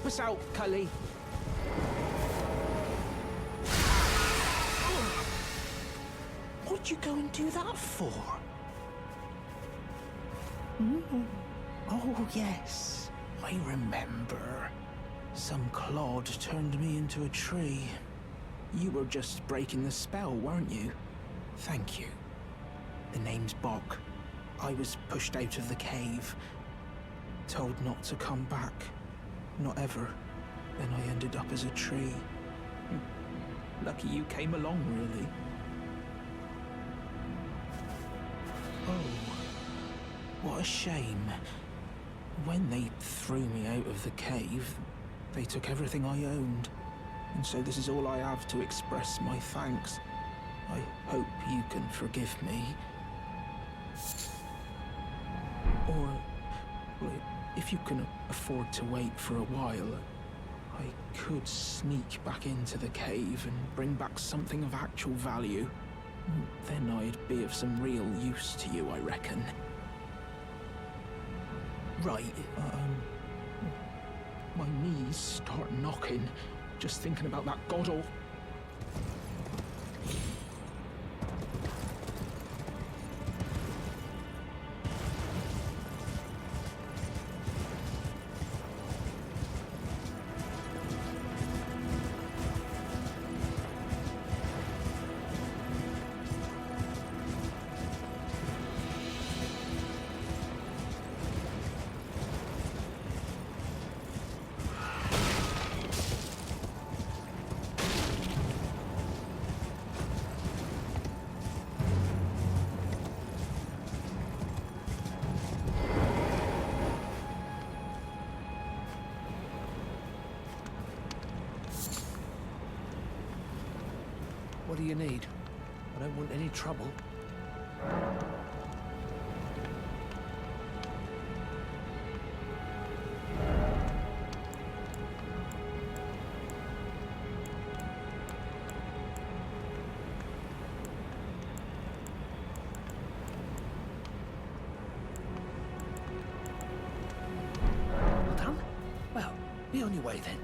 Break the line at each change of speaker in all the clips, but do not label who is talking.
Help us out, Cully. What'd you go and do that for? Oh, yes. I remember. Some clod turned me into a tree. You were just breaking the spell, weren't you? Thank you. The name's Bok. I was pushed out of the cave. Told not to come back. Not ever. Then I ended up as a tree. Lucky you came along, really. Oh, what a shame. When they threw me out of the cave, they took everything I owned. And so this is all I have to express my thanks. I hope you can forgive me. Or, well, if you can afford to wait for a while, I could sneak back into the cave and bring back something of actual value. Then I'd be of some real use to you, I reckon. Right, my knees start knocking, just thinking about that god-awful...
What do you need? I don't want any trouble. All done? Well, be on your way then.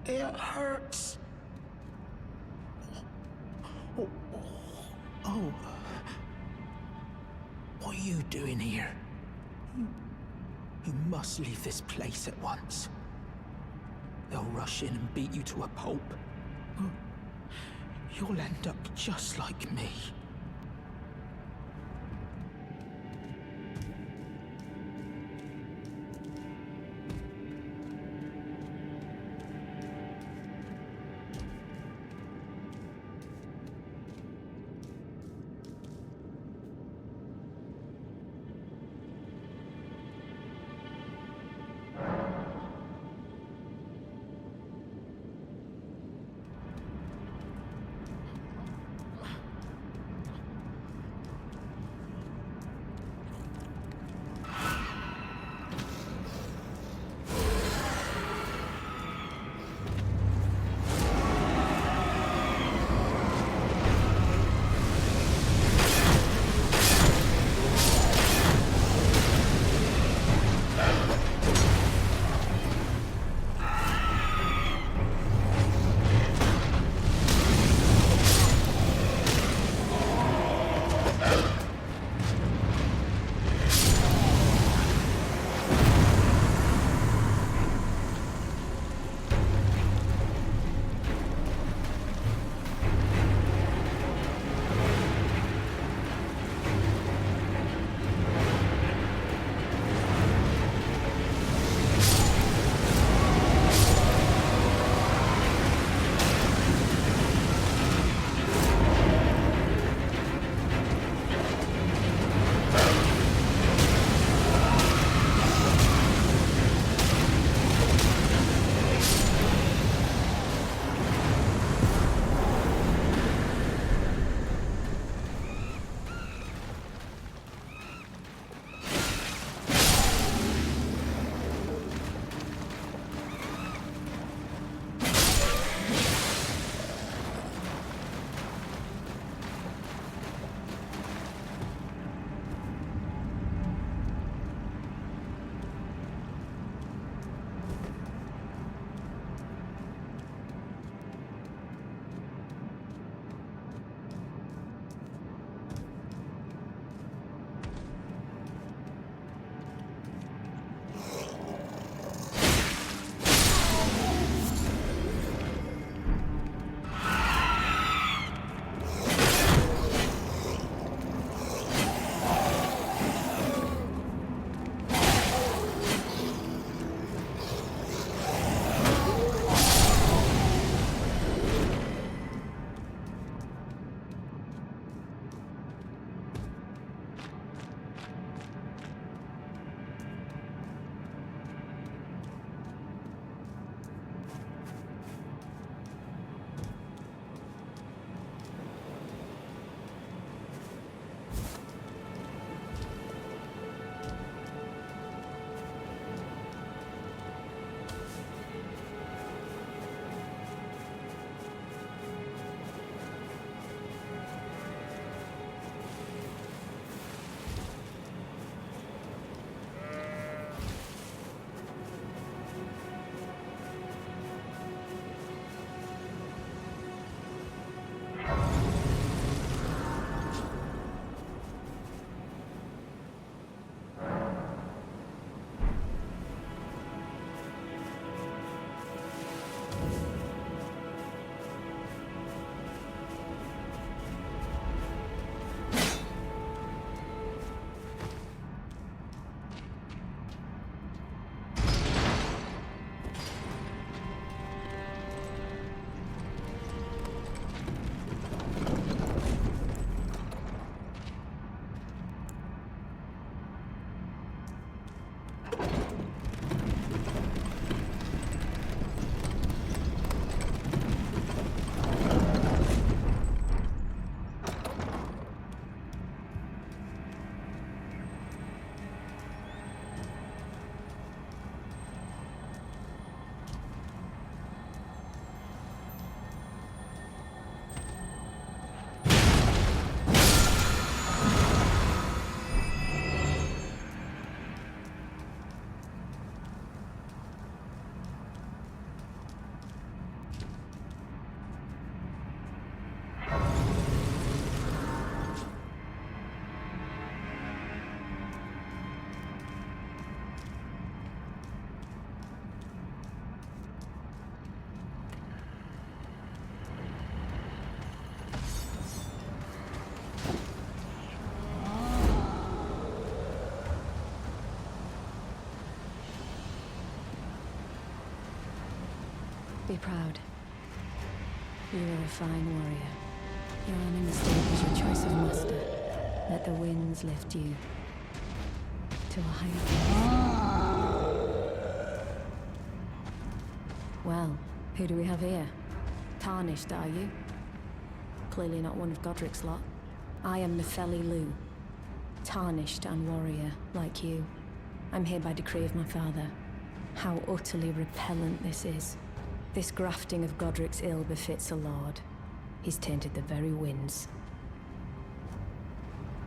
It hurts. Oh. What are you doing here? You must leave this place at once. They'll rush in and beat you to a pulp. You'll end up just like me.
Be proud. You are a fine warrior. Your only mistake was your choice of master. Let the winds lift you to a higher place. Well, who do we have here? Tarnished, are you? Clearly not one of Godric's lot. I am Nefeli Lu. Tarnished and warrior, like you. I'm here by decree of my father. How utterly repellent this is. This grafting of Godric's ill befits a lord. He's tainted the very winds.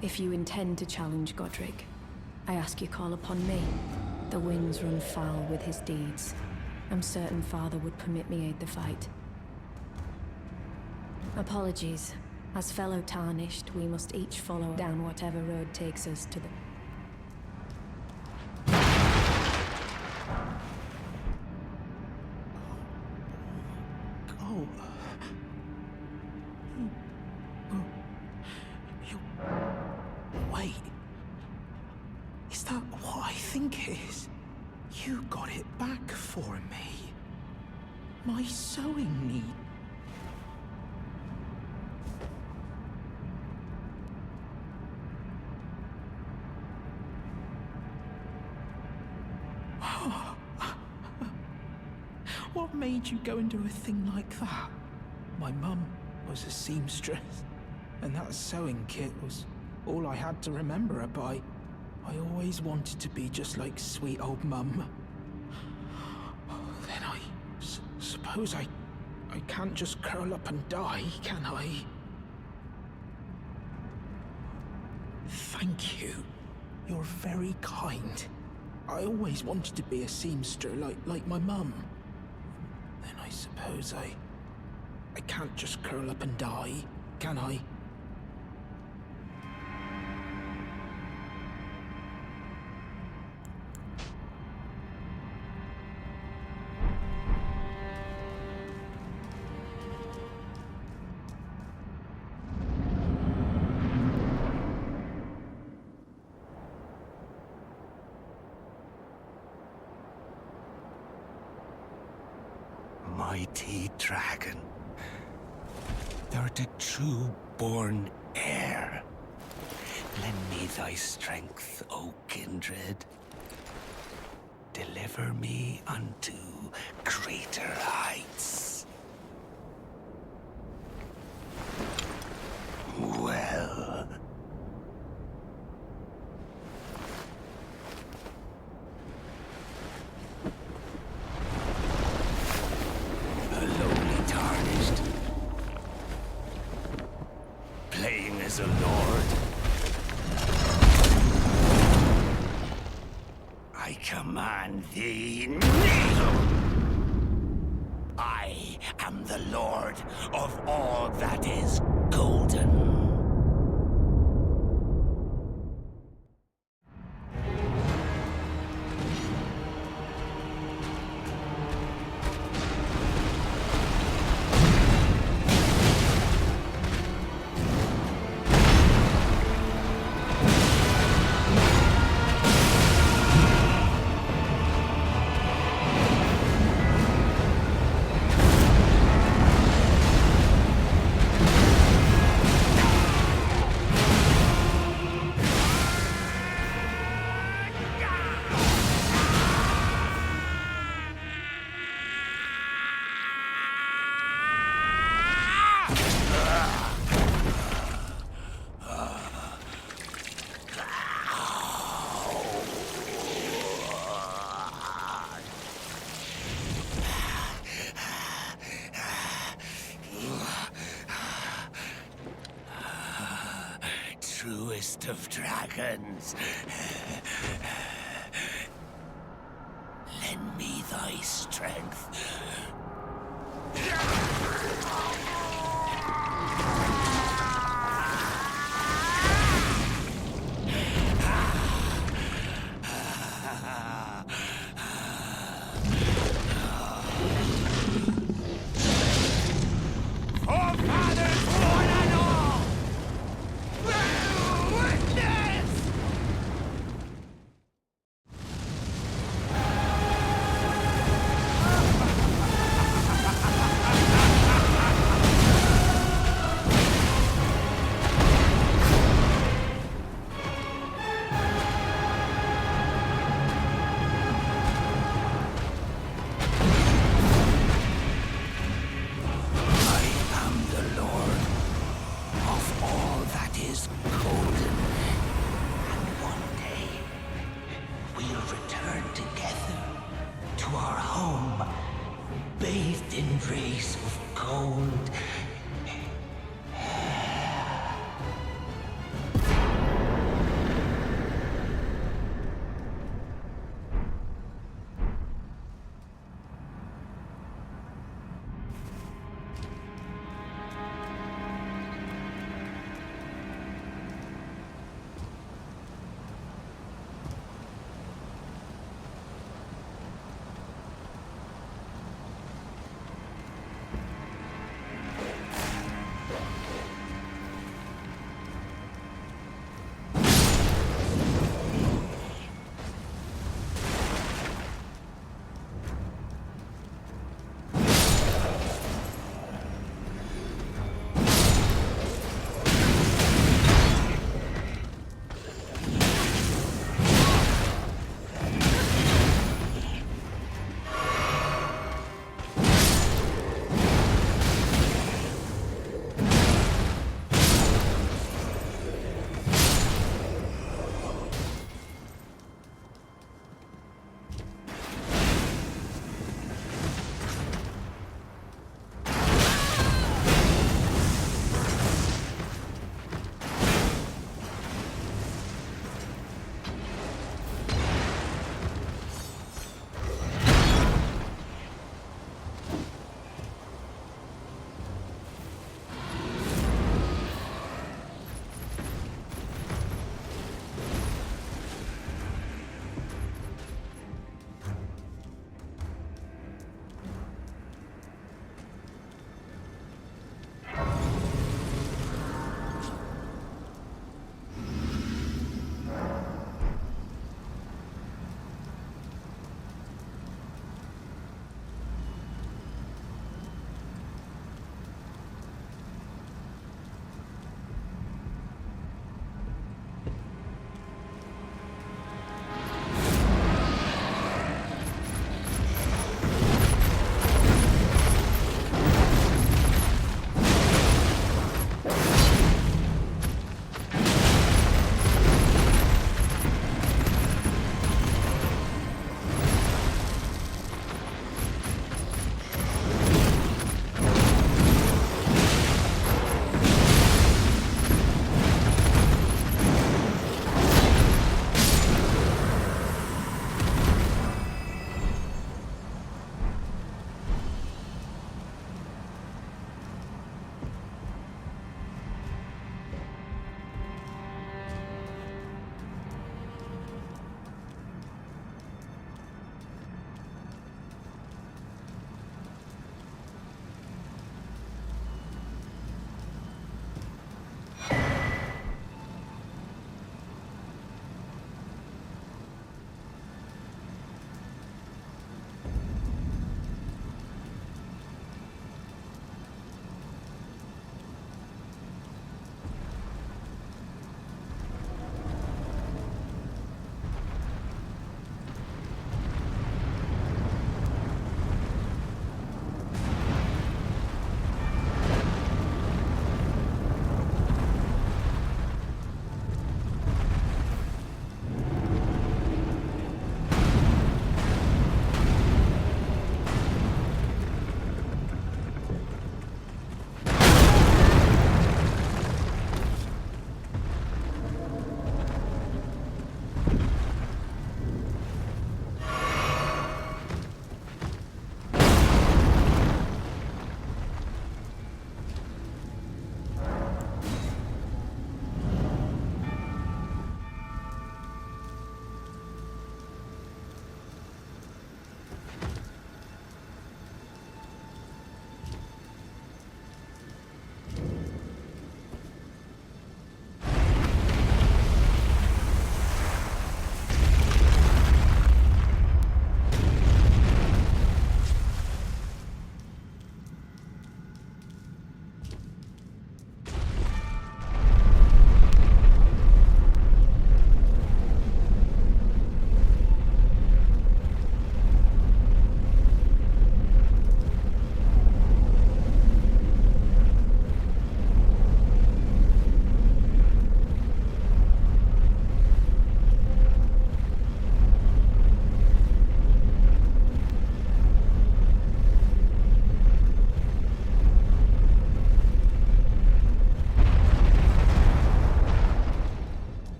If you intend to challenge Godric, I ask you call upon me. The winds run foul with his deeds. I'm certain father would permit me aid the fight. Apologies. As fellow Tarnished, we must each follow down whatever road takes us to the...
Oh. You... Wait. Is that what I think it is? You got it back for me. My sewing needle. What made you go and do a thing like that? My mum was a seamstress, and that sewing kit was all I had to remember her by. I always wanted to be just like sweet old mum. Then I suppose I can't just curl up and die, can I? Thank you. You're very kind. I always wanted to be a seamster like my mum. Then I suppose I can't just curl up and die, can I?
Mighty dragon, thou'rt a true-born heir. Lend me thy strength, O kindred. Deliver me unto greater heights. Well... as a lord. I command thee, kneel! I am the lord of all that is golden. Truest of dragons. Lend me thy strength. is golden. And one day, we'll return together to our home, bathed in rays of gold.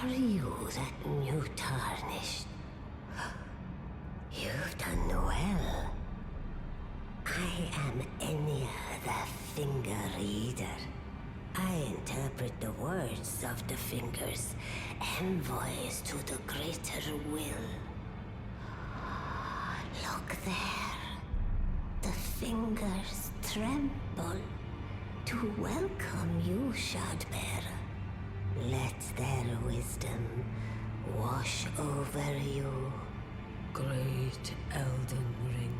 are you that new tarnished? You've done well. I am Enya the Finger Reader. I interpret the words of the fingers, envoys to the greater will. Look there. The fingers tremble to welcome you, Shardbearer. Let their wisdom wash over you.
Great Elden Ring,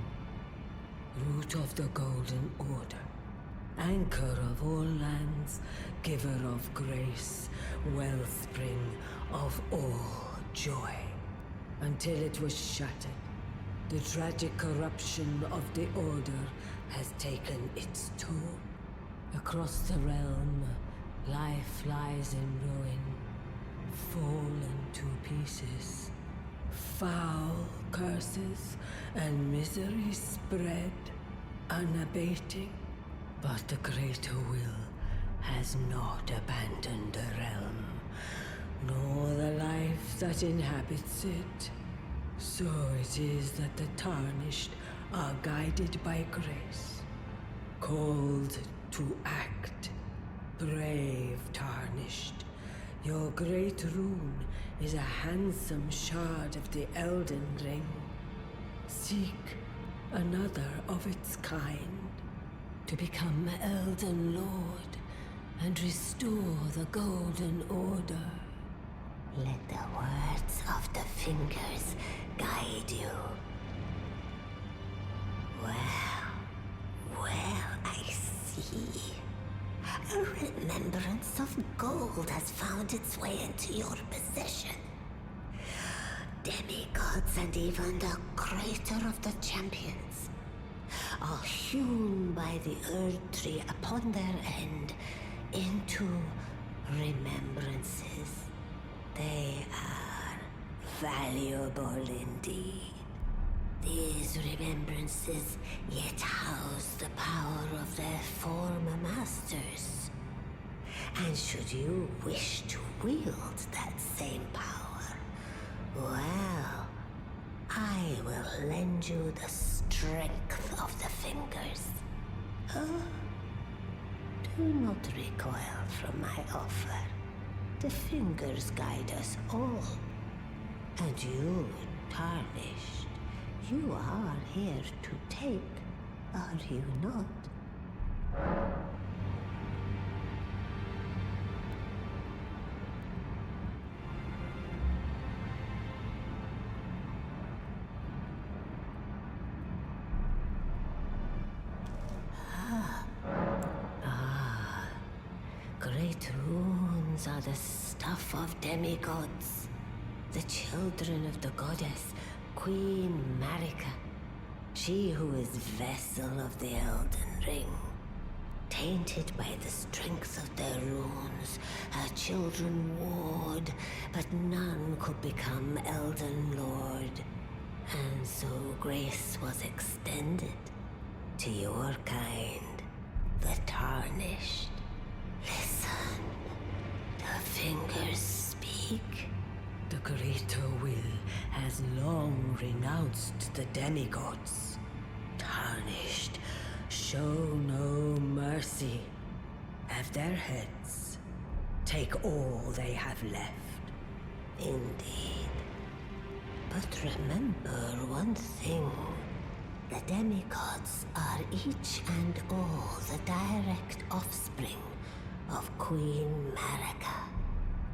root of the Golden Order, anchor of all lands, giver of grace, wellspring of all joy. Until it was shattered, the tragic corruption of the Order has taken its toll. Across the realm, life lies in ruin, fallen to pieces. Foul curses and misery spread, unabating. But the greater will has not abandoned the realm, nor the life that inhabits it. So it is that the Tarnished are guided by grace, called to act. Brave Tarnished, your great rune is a handsome shard of the Elden Ring. Seek another of its kind to become Elden Lord and restore the Golden Order.
Let the words of the fingers guide you. Well, I see. A remembrance of gold has found its way into your possession. Demigods and even the creator of the champions are hewn by the Earth Tree upon their end into remembrances. They are valuable indeed. These remembrances yet house the power of their former masters. And should you wish to wield that same power, well, I will lend you the strength of the fingers. Do not recoil from my offer. The fingers guide us all. And you, Tarnished, you are here to take, are you not? Great runes are the stuff of demigods, the children of the goddess, Queen Marika, she who is vessel of the Elden Ring. Tainted by the strength of their runes, her children warred, but none could become Elden Lord. And so grace was extended to your kind, the Tarnished. Listen, the fingers speak.
The greater will has long renounced the demigods. Tarnished, show no mercy. Have their heads. Take all they have left.
Indeed. But remember one thing. The demigods are each and all the direct offspring of Queen Marika.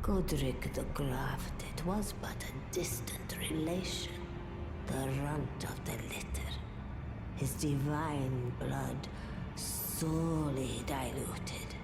Godric the Grafted was but a distant relation, the runt of the litter. His divine blood sorely diluted.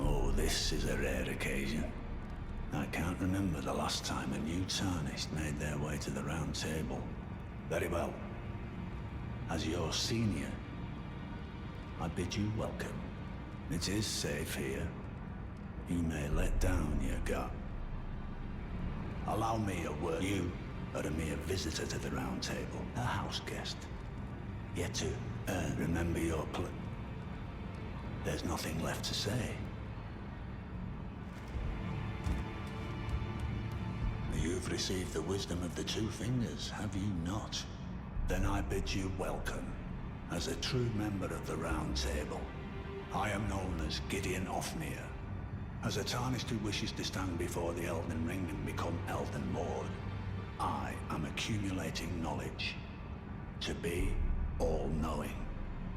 Oh,
This is a rare occasion.
I can't remember the last time a new Tarnished made their way to the Round Table. Very well. As your senior, I bid you welcome. It is safe here. You may let down your guard. Allow me a word. You are a mere visitor to the Round Table, a house guest. Yet to remember your there's nothing left to say. You've received the wisdom of the Two Fingers, have you not? Then I bid you welcome, as a true member of the Round Table. I am known as Gideon Ofnir. As a Tarnished who wishes to stand before the Elden Ring and become Elden Lord, I am accumulating knowledge. To be all-knowing.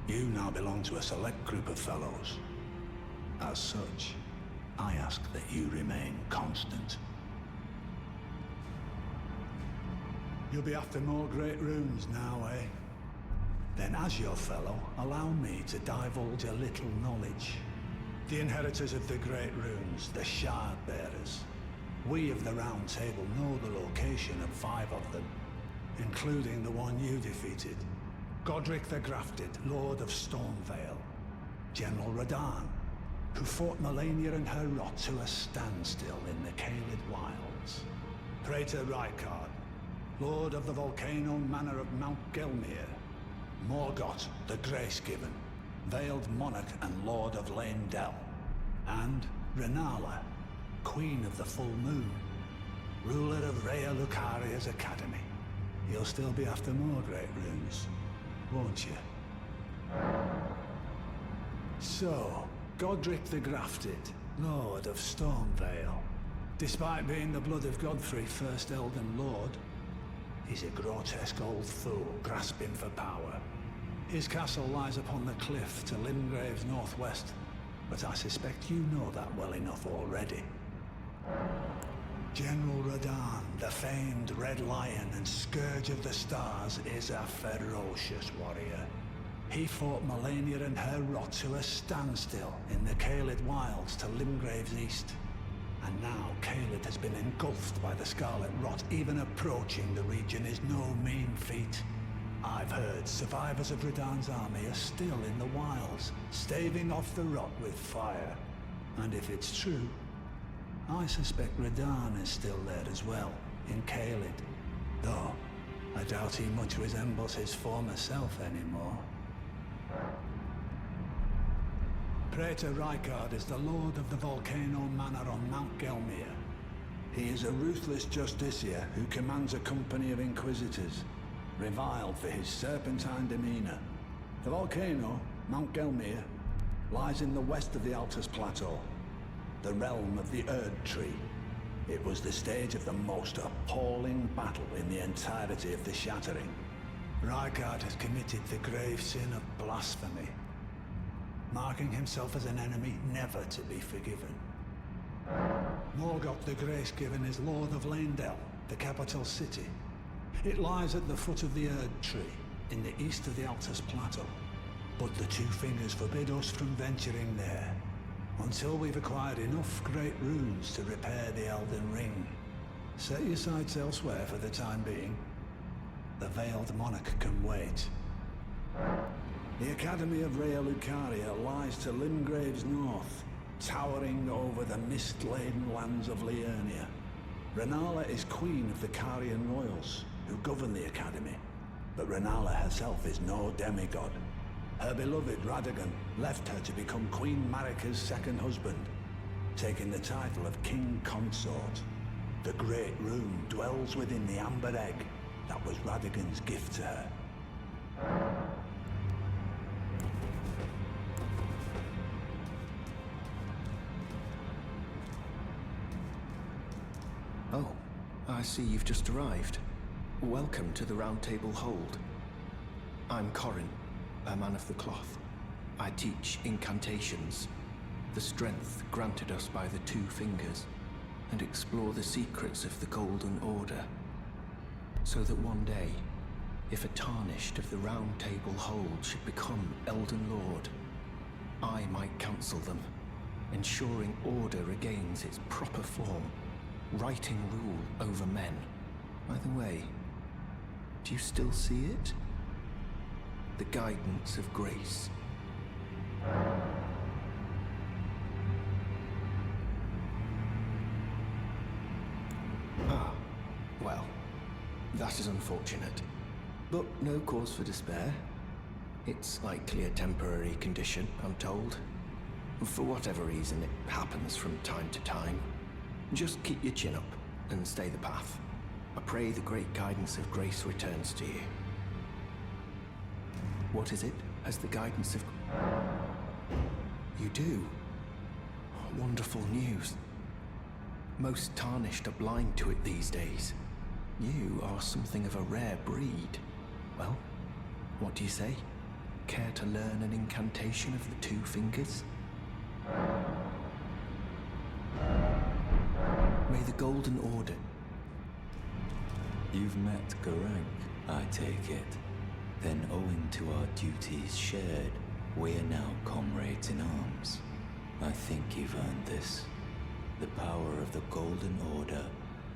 You now belong to a select group of fellows. As such, I ask that you remain constant. You'll be after more great runes now, eh? Then as your fellow, allow me to divulge a little knowledge. The inheritors of the great runes, the Shard Bearers. We of the Round Table know the location of 5 of them, including the one you defeated. Godric the Grafted, Lord of Stormvale. General Radahn, who fought Melania and her rot to a standstill in the Caelid Wilds. Praetor Rykard, Lord of the volcano manor of Mount Gelmir. Morgott, the Grace-Given, Veiled Monarch and Lord of Leyndell. And Renala, Queen of the Full Moon, ruler of Rhea Lucaria's Academy. You'll still be after more great runes, won't you? So, Godric the Grafted, Lord of Stormvale. Despite being the blood of Godfrey, first Elden Lord, he's a grotesque old fool grasping for power. His castle lies upon the cliff to Limgrave's northwest, but I suspect you know that well enough already. General Radahn, the famed Red Lion and Scourge of the Stars, is a ferocious warrior. He fought Melania and her rot to a standstill in the Caelid Wilds to Limgrave's east. And now Caelid has been engulfed by the Scarlet Rot. Even approaching the region is no mean feat. I've heard survivors of Radahn's army are still in the wilds, staving off the rot with fire. And if it's true, I suspect Radahn is still there as well, in Caelid. Though, I doubt he much resembles his former self anymore. Praetor Rykard is the Lord of the Volcano Manor on Mount Gelmir. He is a ruthless justiciar who commands a company of inquisitors, reviled for his serpentine demeanor. The volcano, Mount Gelmir, lies in the west of the Altus Plateau, the realm of the Erd Tree. It was the stage of the most appalling battle in the entirety of the Shattering. Rykard has committed the grave sin of blasphemy, marking himself as an enemy never to be forgiven. Morgott the Grace-Given is Lord of Leyndell, the capital city. It lies at the foot of the Erd Tree, in the east of the Altus Plateau. But the Two Fingers forbid us from venturing there, until we've acquired enough great runes to repair the Elden Ring. Set your sights elsewhere for the time being. The Veiled Monarch can wait. The Academy of Rhea Lucaria lies to Limgrave's north, towering over the mist-laden lands of Liurnia. Renala is queen of the Carian royals, who govern the Academy. But Renala herself is no demigod. Her beloved Radagon left her to become Queen Marika's second husband, taking the title of King Consort. The Great Rune dwells within the Amber Egg that was Radagon's gift to her.
Oh, I see you've just arrived. Welcome to the Round Table Hold. I'm Corrin, a man of the cloth. I teach incantations, the strength granted us by the Two Fingers, and explore the secrets of the Golden Order, so that one day, if a Tarnished of the Round Table Hold should become Elden Lord, I might counsel them, ensuring order regains its proper form writing rule over men. By the way, do you still see it? The guidance of grace. Ah, well, that is unfortunate. But no cause for despair. It's likely a temporary condition, I'm told. For whatever reason, it happens from time to time. Just keep your chin up and stay the path. I pray the great guidance of grace returns to you. What is it as the guidance of... You do? Wonderful news. Most tarnished are blind to it these days. You are something of a rare breed. Well, what do you say? Care to learn an incantation of the two fingers? May the Golden Order...
You've met Garang, I take it. Then owing to our duties shared, we're now comrades in arms. I think you've earned this. The power of the Golden Order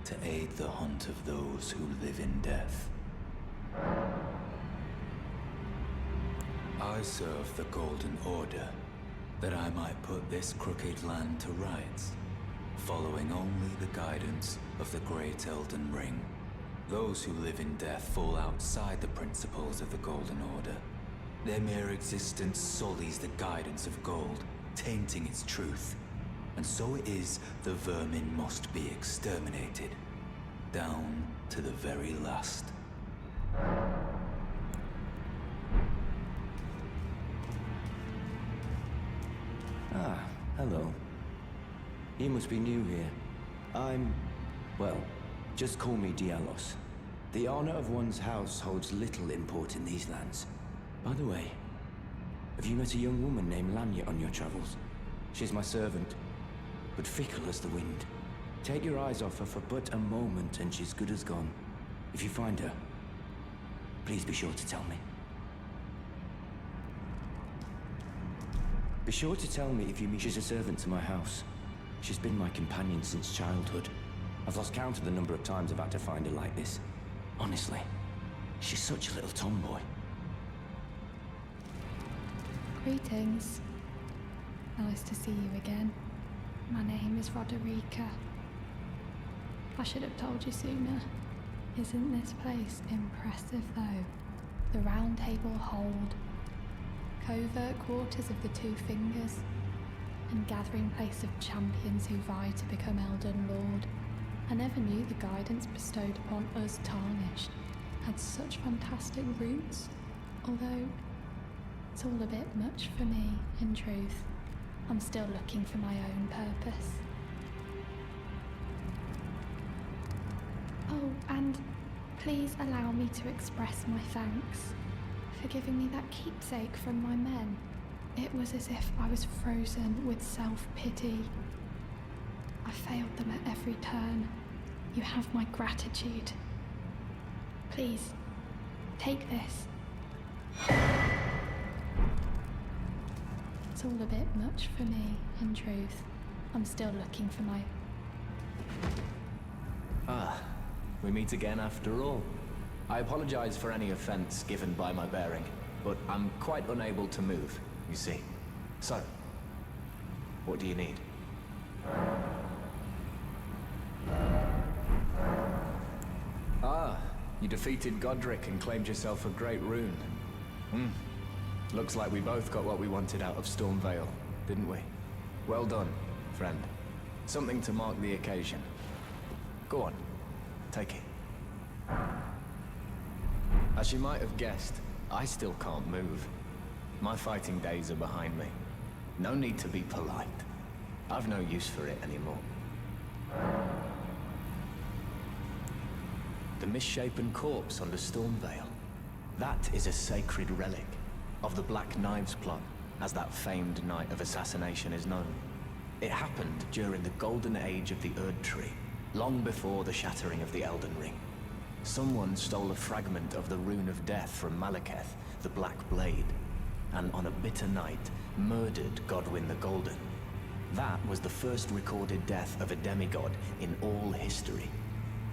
to aid the hunt of those who live in death. I serve the Golden Order, that I might put this crooked land to rights, following only the guidance of the great ElDEN Ring. Those who live in death fall outside the principles of the Golden Order. Their mere existence sullies the guidance of gold, tainting its truth. And so it is the vermin must be exterminated, down to the very last.
Ah, hello. You must be new here. Well, just call me Dialos. The honor of one's house holds little import in these lands. By the way, have you met a young woman named Lanya on your travels? She's my servant, but fickle as the wind. Take your eyes off her for but a moment and she's good as gone. If you find her, please be sure to tell me. Be sure to tell me if you meet. She's a servant to my house. She's been my companion since childhood. I've lost count of the number of times I've had to find her like this. Honestly, she's such a little tomboy.
Greetings. Nice to see you again. My name is Roderica. I should have told you sooner. Isn't this place impressive though? The Round Table Hold, covert quarters of the Two Fingers, and gathering place of champions who vie to become Elden Lord. I never knew the guidance bestowed upon us tarnished had such fantastic roots, although it's all a bit much for me, in truth. I'm still looking for my own purpose. Oh, and please allow me to express my thanks for giving me that keepsake from my men. It was as if I was frozen with self-pity. I failed them at every turn. You have my gratitude. Please, take this. It's all a bit much for me, in truth. I'm still looking for my...
Ah, we meet again after all. I apologize for any offense given by my bearing, but I'm quite unable to move, you see. So, what do you need? Ah, you defeated Godric and claimed yourself a great rune. Looks like we both got what we wanted out of Stormvale, didn't we? Well done, friend. Something to mark the occasion. Go on, take it. As you might have guessed, I still can't move. My fighting days are behind me. No need to be polite. I've no use for it anymore. The misshapen corpse under Stormvale. That is a sacred relic of the Black Knives plot, as that famed night of assassination is known. It happened during the golden age of the Erd Tree, long before the shattering of the Elden Ring. Someone stole a fragment of the Rune of Death from Malekith, the Black Blade, and on a bitter night, murdered Godwyn the Golden.
That was the first recorded death of a demigod in all history,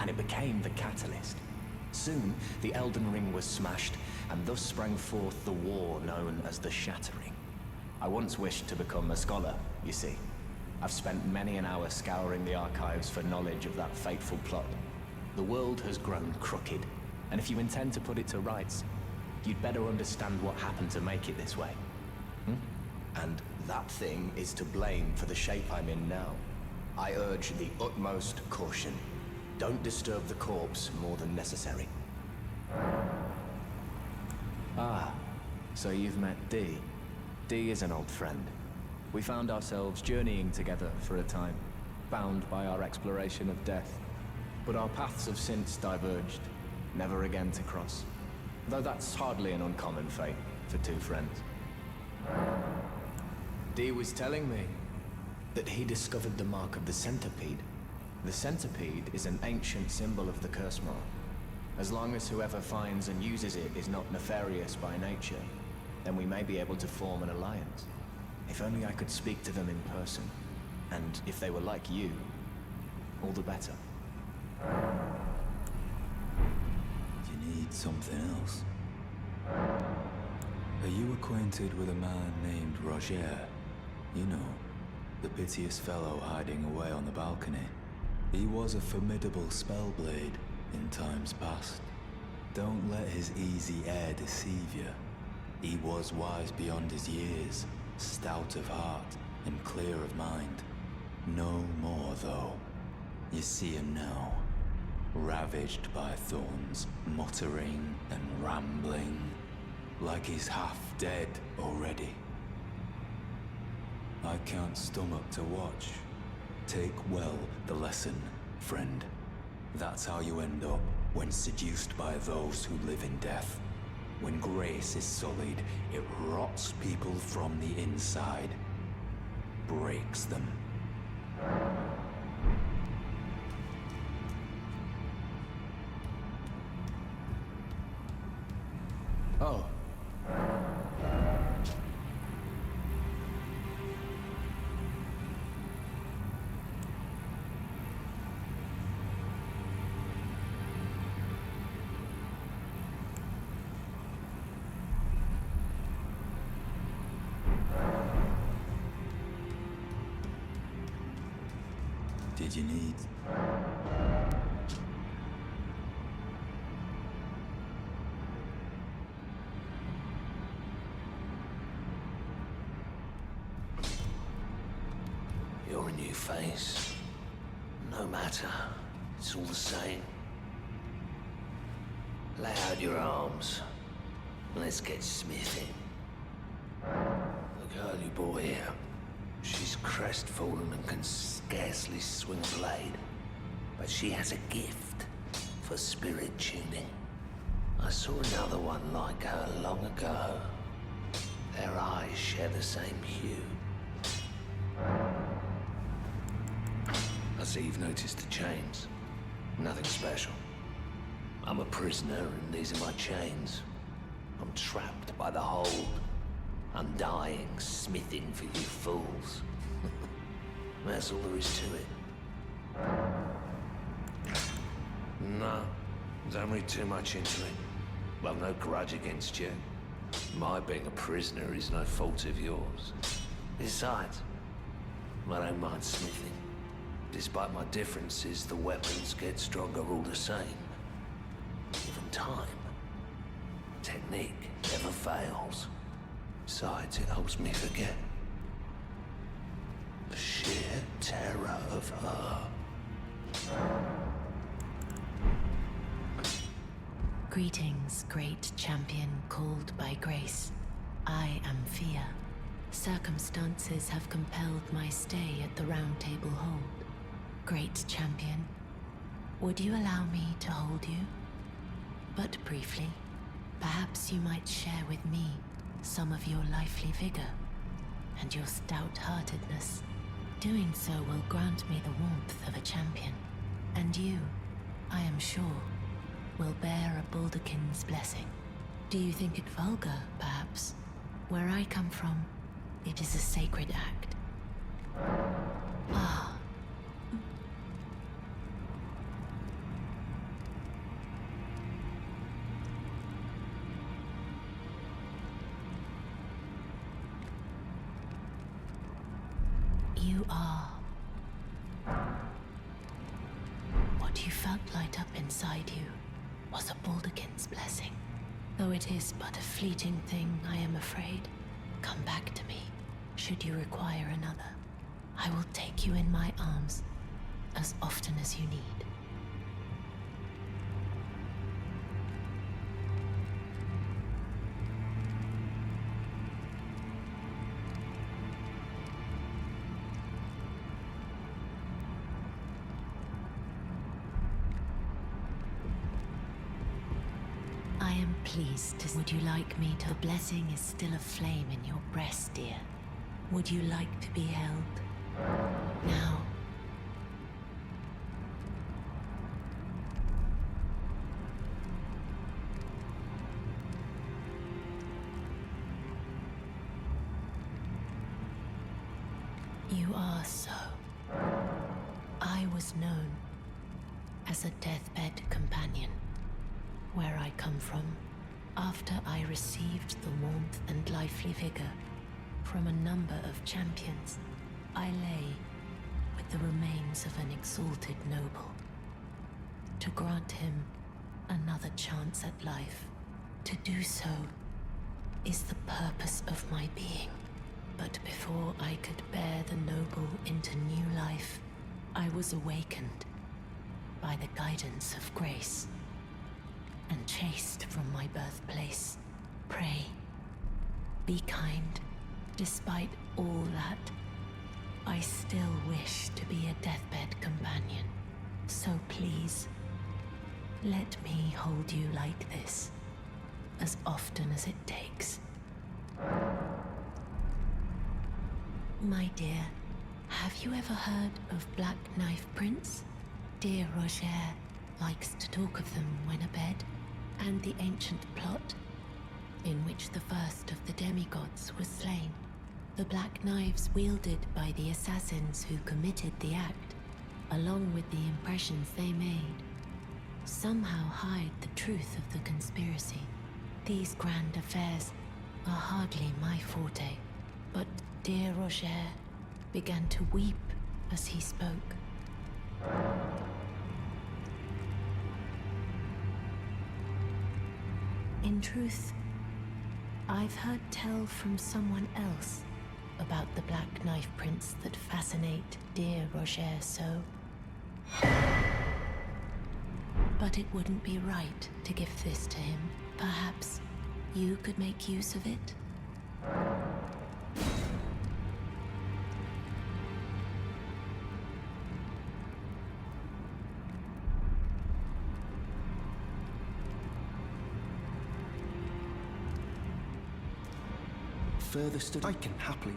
and it became the catalyst. Soon, the ElDEN Ring was smashed, and thus sprang forth the war known as the Shattering. I once wished to become a scholar, you see. I've spent many an hour scouring the archives for knowledge of that fateful plot. The world has grown crooked, and if you intend to put it to rights, you'd better understand what happened to make it this way. And that thing is to blame for the shape I'm in now. I urge the utmost caution. Don't disturb the corpse more than necessary. Ah, so you've met Dee. Dee is an old friend. We found ourselves journeying together for a time, bound by our exploration of death. But our paths have since diverged, never again to cross. Though that's hardly an uncommon fate for two friends. Dee was telling me that he discovered the mark of the centipede. The centipede is an ancient symbol of the curse mark. As long as whoever finds and uses it is not nefarious by nature, then we may be able to form an alliance. If only I could speak to them in person. And if they were like you, all the better.
You need something else? Are you acquainted with a man named Roger? You know, the piteous fellow hiding away on the balcony. He was a formidable spellblade in times past. Don't let his easy air deceive you. He was wise beyond his years, stout of heart and clear of mind. No more, though. You see him now, ravaged by thorns, muttering and rambling, like he's half dead already. I can't stomach to watch. Take well the lesson, friend. That's how you end up when seduced by those who live in death. When grace is sullied, it rots people from the inside, breaks them.
Oh.
Did you need...
You're a new face. No matter. It's all the same. Lay out your arms. Let's get smithing. The girl you brought here. She's crestfallen and can scarcely swing a blade. But she has a gift for spirit tuning. I saw another one like her long ago. Their eyes share the same hue. I see you've noticed the chains. Nothing special. I'm a prisoner and these are my chains. I'm trapped by the hold. Undying, smithing for you fools. That's all there is to it. No, don't read too much into it. I've no grudge against you. My being a prisoner is no fault of yours. Besides, I don't mind smithing. Despite my differences, the weapons get stronger all the same. Even time. Technique never fails. Besides, it helps me forget the sheer terror of her.
Greetings, great champion called by grace. I am Fear. Circumstances have compelled my stay at the Round Table Hold. Great champion, would you allow me to hold you? But briefly, perhaps you might share with me some of your lively vigor and your stout-heartedness. Doing so will grant me the warmth of a champion, and you, I am sure, will bear a Baldakin's blessing. Do you think it vulgar, perhaps? Where I come from, it is a sacred act. Ah. You are what you felt light up inside you was a Baldekin's blessing. Though it is but a fleeting thing, I am afraid. Come back to me, should you require another. I will take you in my arms as often as you need. I am pleased to... Would you like me to... The blessing is still aflame in your breast, dear. Would you like to be held? Now. You are so. I was known as a deathbed companion. Where I come from, after I received the warmth and lively vigor from a number of champions, I lay with the remains of an exalted noble. To grant him another chance at life, to do so is the purpose of my being. But before I could bear the noble into new life, I was awakened by the guidance of grace and chased from my birthplace. Pray, be kind. Despite all that, I still wish to be a deathbed companion. So please, let me hold you like this, as often as it takes. My dear, have you ever heard of Black Knife Prince? Dear Roger likes to talk of them when abed, and the ancient plot in which the first of the demigods was slain. The black knives wielded by the assassins who committed the act, along with the impressions they made, somehow hide the truth of the conspiracy. These grand affairs are hardly my forte, but dear Roger began to weep as he spoke. In truth, I've heard tell from someone else about the Black Knife Prince that fascinate dear Roger so. But it wouldn't be right to give this to him. Perhaps you could make use of it?
Further study, I can happily.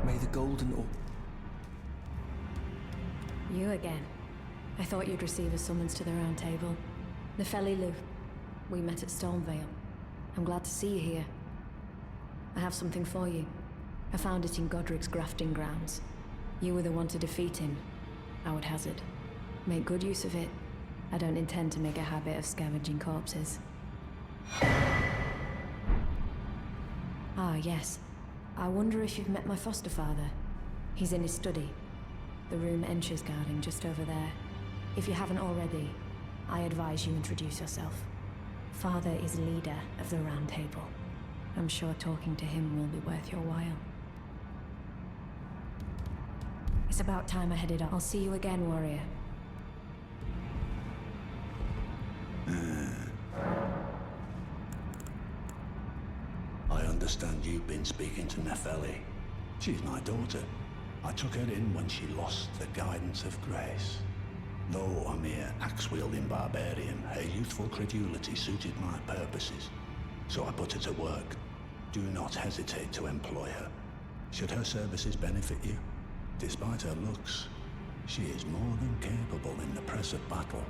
May the golden or...
You again. I thought you'd receive a summons to the round table. Nefeli Lu. We met at Stormvale. I'm glad to see you here. I have something for you. I found it in Godric's grafting grounds. You were the one to defeat him, I would hazard. Make good use of it, I don't intend to make a habit of scavenging corpses. Ah, yes. I wonder if you've met my foster father. He's in his study. The room Encher's guarding just over there. If you haven't already, I advise you introduce yourself. Father is leader of the Round Table. I'm sure talking to him will be worth your while. It's about time I headed up. I'll see you again, warrior.
I understand you've been speaking to Nefeli. She's my daughter. I took her in when she lost the guidance of grace. Though a mere axe-wielding barbarian, her youthful credulity suited my purposes. So I put her to work. Do not hesitate to employ her. Should her services benefit you, despite her looks, she is more than capable in the press of battle.